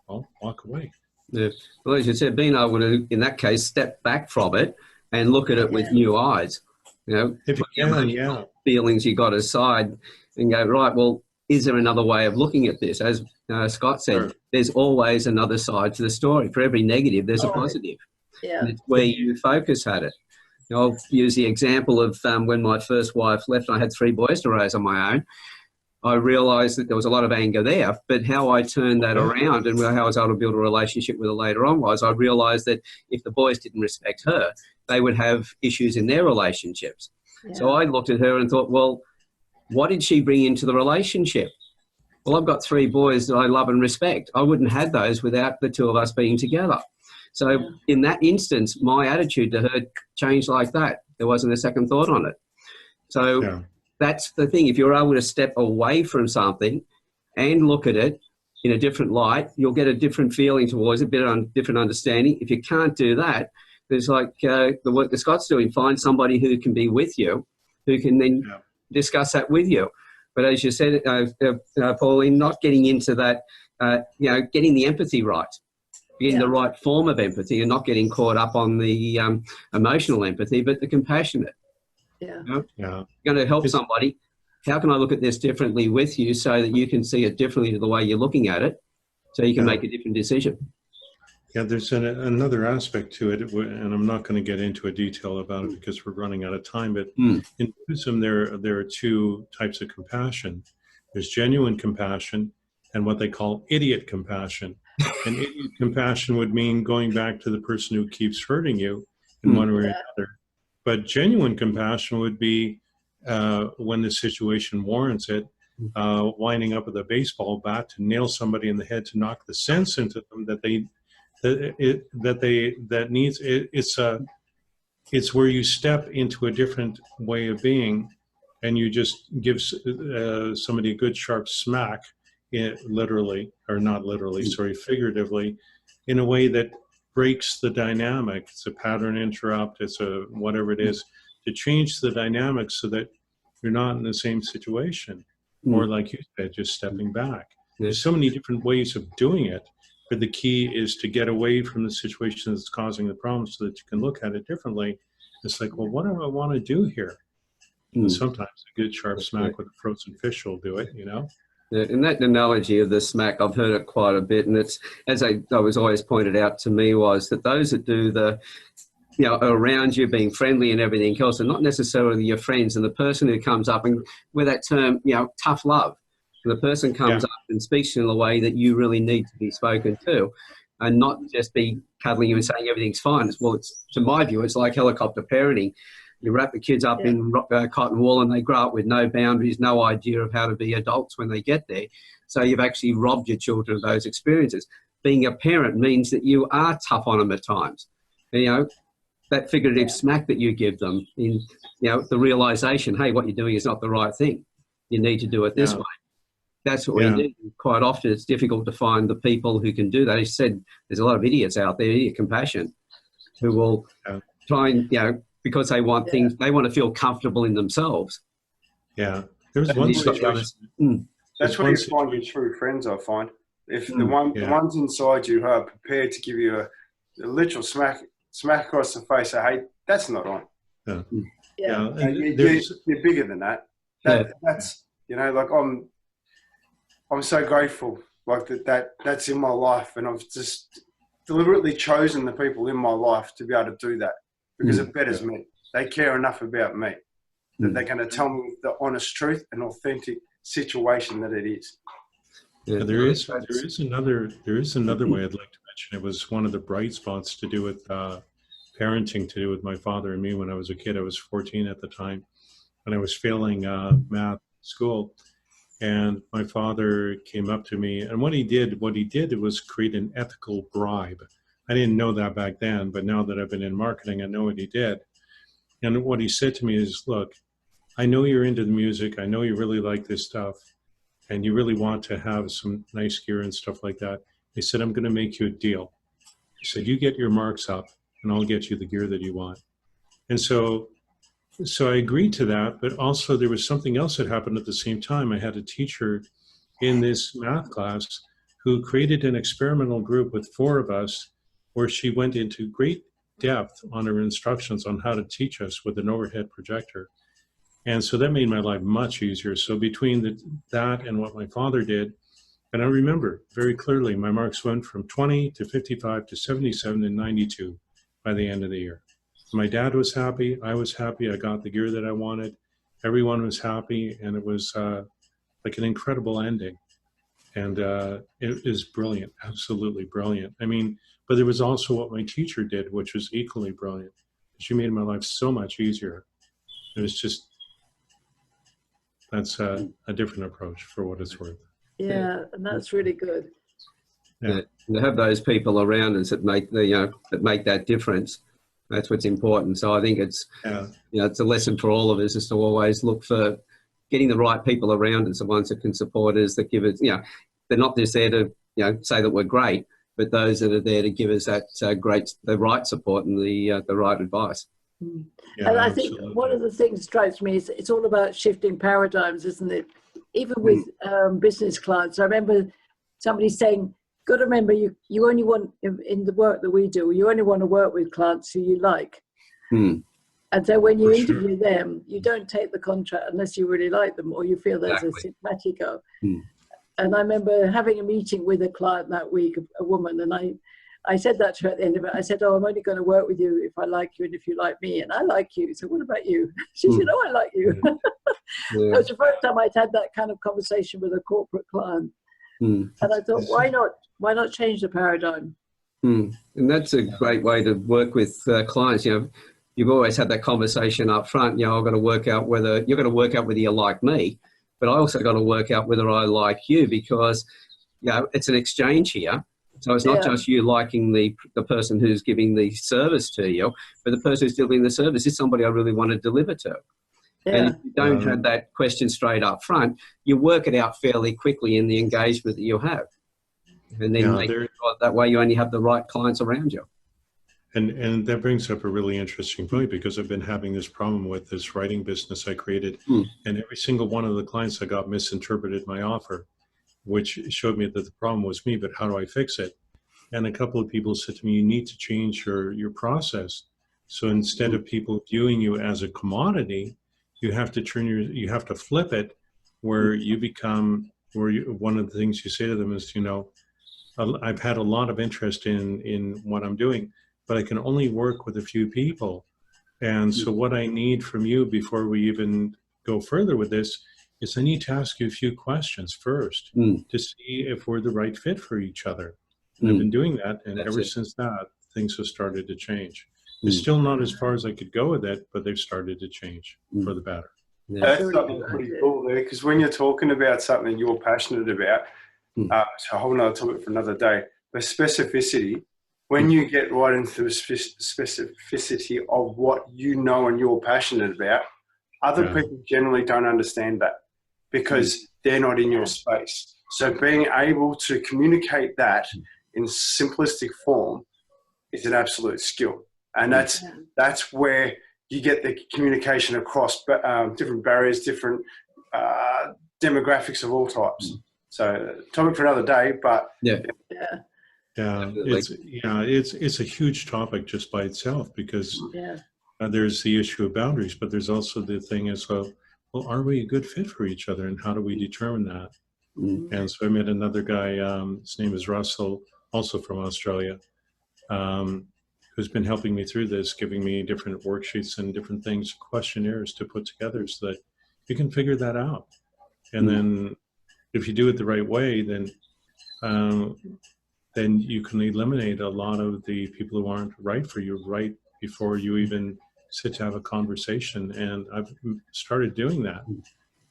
walk away. Yeah. Well, as you said, being able to, in that case, step back from it and look at it with new eyes. If you can, feelings you got aside and go, right, well, is there another way of looking at this? As Scott said, there's always another side to the story. For every negative, there's a positive. And it's where you focus at it. I'll use the example of when my first wife left and I had 3 boys to raise on my own. I realised that there was a lot of anger there, but how I turned that around and how I was able to build a relationship with her later on was I realised that if the boys didn't respect her, they would have issues in their relationships. So I looked at her and thought, well, what did she bring into the relationship? Well, I've got 3 boys that I love and respect. I wouldn't have had those without the 2 of us being together. So in that instance, my attitude to her changed like that. There wasn't a second thought on it. So that's the thing. If you're able to step away from something and look at it in a different light, you'll get a different feeling towards it, different understanding. If you can't do that, there's like the work that Scott's doing, find somebody who can be with you, who can then discuss that with you. But as you said, Pauline, not getting into that, getting the empathy right. Getting the right form of empathy and not getting caught up on the emotional empathy, but the compassionate. You're going to help somebody. How can I look at this differently with you so that you can see it differently to the way you're looking at it, so you can make a different decision? Yeah, there's another aspect to it, and I'm not going to get into a detail about it because we're running out of time, but in Buddhism there are 2 types of compassion. There's genuine compassion and what they call idiot compassion. And idiot compassion would mean going back to the person who keeps hurting you in one way or another. But genuine compassion would be when the situation warrants it, winding up with a baseball bat to nail somebody in the head to knock the sense into them that It's where you step into a different way of being, and you just give somebody a good sharp smack, literally, or not literally, sorry, figuratively, in a way that breaks the dynamic. It's a pattern interrupt, it's a whatever it is, to change the dynamic so that you're not in the same situation. Or like you said, just stepping back. There's so many different ways of doing it, but the key is to get away from the situation that's causing the problem so that you can look at it differently. It's like, well, what do I want to do here? And sometimes a good sharp smack with a frozen fish will do it, you know? Yeah, and that analogy of the smack, I've heard it quite a bit, and it's, as I was always pointed out to me, was that those that do the, you know, around you being friendly and everything else are not necessarily your friends. And the person who comes up, and with that term, you know, tough love, and the person comes up and speaks in the way that you really need to be spoken to, and not just be cuddling you and saying everything's fine. Well, it's, to my view, it's like helicopter parenting. You wrap the kids up in cotton wool and they grow up with no boundaries, no idea of how to be adults when they get there. So you've actually robbed your children of those experiences. Being a parent means that you are tough on them at times. You know, that figurative smack that you give them, in, you know, the realization, hey, what you're doing is not the right thing. You need to do it this way. That's what we need. Quite often it's difficult to find the people who can do that. As you said, there's a lot of idiots out there, idiot compassion, who will try and, you know, because they want things, they want to feel comfortable in themselves. Yeah. There's one situation. That's where you find your true friends, I find. If the ones inside you who are prepared to give you a literal smack across the face, say, hey, that's not on. You're bigger than that. That's, you know, like I'm so grateful, like that's in my life, and I've just deliberately chosen the people in my life to be able to do that, because it betters me. They care enough about me that they're going to tell me the honest truth and authentic situation that it is. There is another way I'd like to mention. It was one of the bright spots to do with parenting, to do with my father and me when I was a kid. I was 14 at the time, and I was failing math school. And my father came up to me, and what he did was create an ethical bribe. I didn't know that back then, but now that I've been in marketing, I know what he did. And what he said to me is, look, I know you're into the music. I know you really like this stuff, and you really want to have some nice gear and stuff like that. He said, I'm going to make you a deal. He said, you get your marks up, and I'll get you the gear that you want. And so I agreed to that, but also there was something else that happened at the same time. I had a teacher in this math class who created an experimental group with 4 of us, where she went into great depth on her instructions on how to teach us with an overhead projector. And so that made my life much easier. So between that and what my father did, and I remember very clearly, my marks went from 20 to 55 to 77 and 92 by the end of the year. My dad was happy. I was happy. I got the gear that I wanted. Everyone was happy. And it was like an incredible ending. And it is brilliant, absolutely brilliant. I mean, but there was also what my teacher did, which was equally brilliant. She made my life so much easier. It was just, that's a different approach for what it's worth. Yeah, and that's really good. Yeah. To have those people around us that make that difference. That's what's important. So I think it's, it's a lesson for all of us, is to always look for getting the right people around us, the ones that can support us, that give us, they're not just there to, say that we're great, but those that are there to give us that the right support and the right advice. Yeah, and I think one of the things that strikes me is it's all about shifting paradigms, isn't it? Even with business clients. I remember somebody saying, got to remember, you only want, in the work that we do, you only want to work with clients who you like. And so when you interview them, you don't take the contract unless you really like them or you feel there's a simpatico. And I remember having a meeting with a client that week, a woman, and I said that to her at the end of it. I said, oh, I'm only going to work with you if I like you and if you like me. And I like you. So what about you? She said, oh, I like you. It was the first time I'd had that kind of conversation with a corporate client. And I thought, why not change the paradigm? And that's a great way to work with clients. You've always had that conversation up front. I've got to work out whether you like me, but I also got to work out whether I like you, because it's an exchange here. So it's not just you liking the person who's giving the service to you, but the person who's delivering the service is somebody I really want to deliver to. Yeah. And if you don't have that question straight up front, you work it out fairly quickly in the engagement that you have. And then that way you only have the right clients around you. And that brings up a really interesting point, because I've been having this problem with this writing business I created, and every single one of the clients I got misinterpreted my offer, which showed me that the problem was me, but how do I fix it? And a couple of people said to me, you need to change your process. So instead of people viewing you as a commodity, you have to flip it, where you become, one of the things you say to them is, I've had a lot of interest in what I'm doing, but I can only work with a few people. And so what I need from you before we even go further with this is I need to ask you a few questions first to see if we're the right fit for each other. And I've been doing that, and since that, things have started to change. It's still not as far as I could go with it, but they've started to change for the better. Yeah. That's something pretty cool there, because when you're talking about something you're passionate about, it's a whole nother topic for another day, but specificity, when you get right into the specificity of what you know and you're passionate about, other people generally don't understand that because they're not in your space. So being able to communicate that in simplistic form is an absolute skill. And that's where you get the communication across different barriers, different demographics of all types. So topic for another day, but it's a huge topic just by itself, because there's the issue of boundaries, but there's also the thing is, well, are we a good fit for each other, and how do we determine that? And so I met another guy, his name is Russell, also from Australia, who's been helping me through this, giving me different worksheets and different things, questionnaires to put together so that you can figure that out. And then if you do it the right way, then you can eliminate a lot of the people who aren't right for you right before you even sit to have a conversation. And I've started doing that, and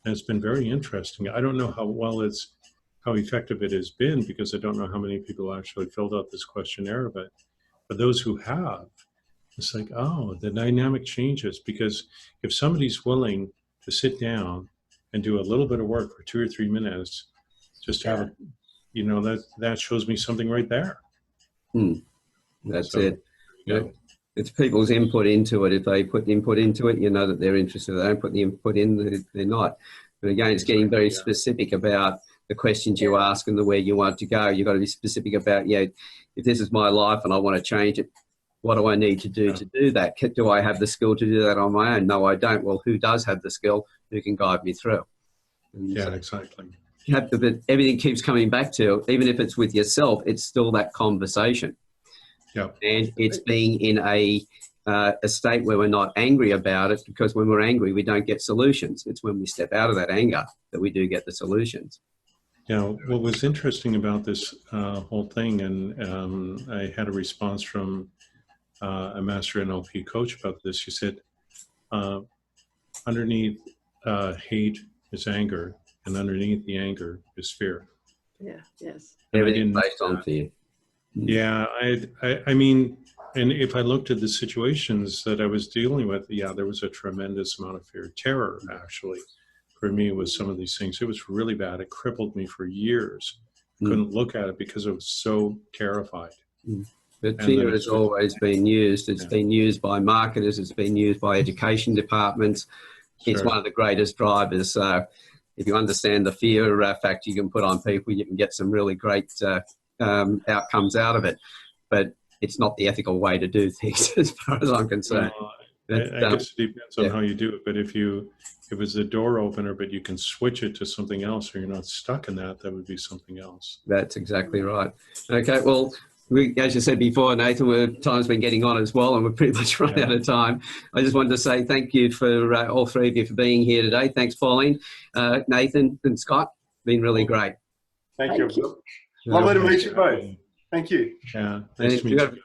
it's been very interesting. I don't know how effective it has been, because I don't know how many people actually filled out this questionnaire, but for those who have, it's like, oh, the dynamic changes, because if somebody's willing to sit down and do a little bit of work for 2 or 3 minutes, just have it, that shows me something right there. That's it. It's people's input into it. If they put input into it, you know that they're interested. If they don't put the input in, they're not. But again, it's getting very specific about the questions you ask and the where you want to go. You've got to be specific about, if this is my life and I want to change it, what do I need to do to do that? Do I have the skill to do that on my own? No, I don't. Well, who does have the skill? Who can guide me through? And exactly. You have to, but everything keeps coming back to, even if it's with yourself, it's still that conversation. And it's being in a state where we're not angry about it, because when we're angry, we don't get solutions. It's when we step out of that anger that we do get the solutions. What was interesting about this whole thing, and I had a response from a master NLP coach about this. She said, underneath hate is anger, and underneath the anger is fear. Everything based on fear. I mean, and if I looked at the situations that I was dealing with, there was a tremendous amount of fear. Terror, actually, for me, was some of these things. It was really bad. It crippled me for years. I couldn't look at it because I was so terrified. But fear has always been used. It's been used by marketers. It's been used by education departments. It's one of the greatest drivers. So if you understand the fear factor you can put on people, you can get some really great outcomes out of it. But it's not the ethical way to do things, as far as I'm concerned. I guess it depends on how you do it. But if it's a door opener, but you can switch it to something else, or you're not stuck in that would be something else. That's exactly right. Okay, well, as you said before, Nathan, time's been getting on as well, and we're pretty much run out of time. I just wanted to say thank you for all three of you for being here today. Thanks, Pauline, Nathan, and Scott. Been really great. Thank you. Lovely to meet you both. Thank you. Nice to meet you guys.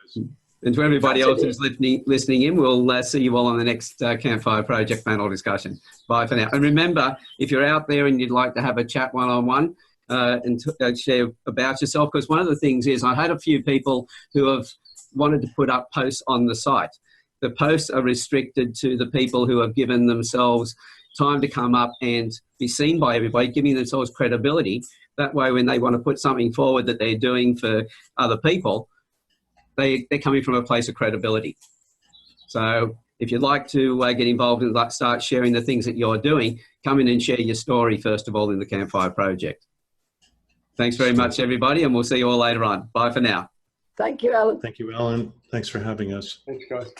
And to everybody else who's listening in, we'll see you all on the next Campfire Project panel discussion. Bye for now. And remember, if you're out there and you'd like to have a chat one-on-one, and share about yourself. Because one of the things is I had a few people who have wanted to put up posts on the site. The posts are restricted to the people who have given themselves time to come up and be seen by everybody, giving themselves credibility. That way, when they want to put something forward that they're doing for other people, they're coming from a place of credibility. So if you'd like to get involved and start sharing the things that you're doing, come in and share your story, first of all, in the Campfire project. Thanks very much, everybody, and we'll see you all later on. Bye for now. Thank you, Alan. Thank you, Alan. Thanks for having us. Thanks, guys.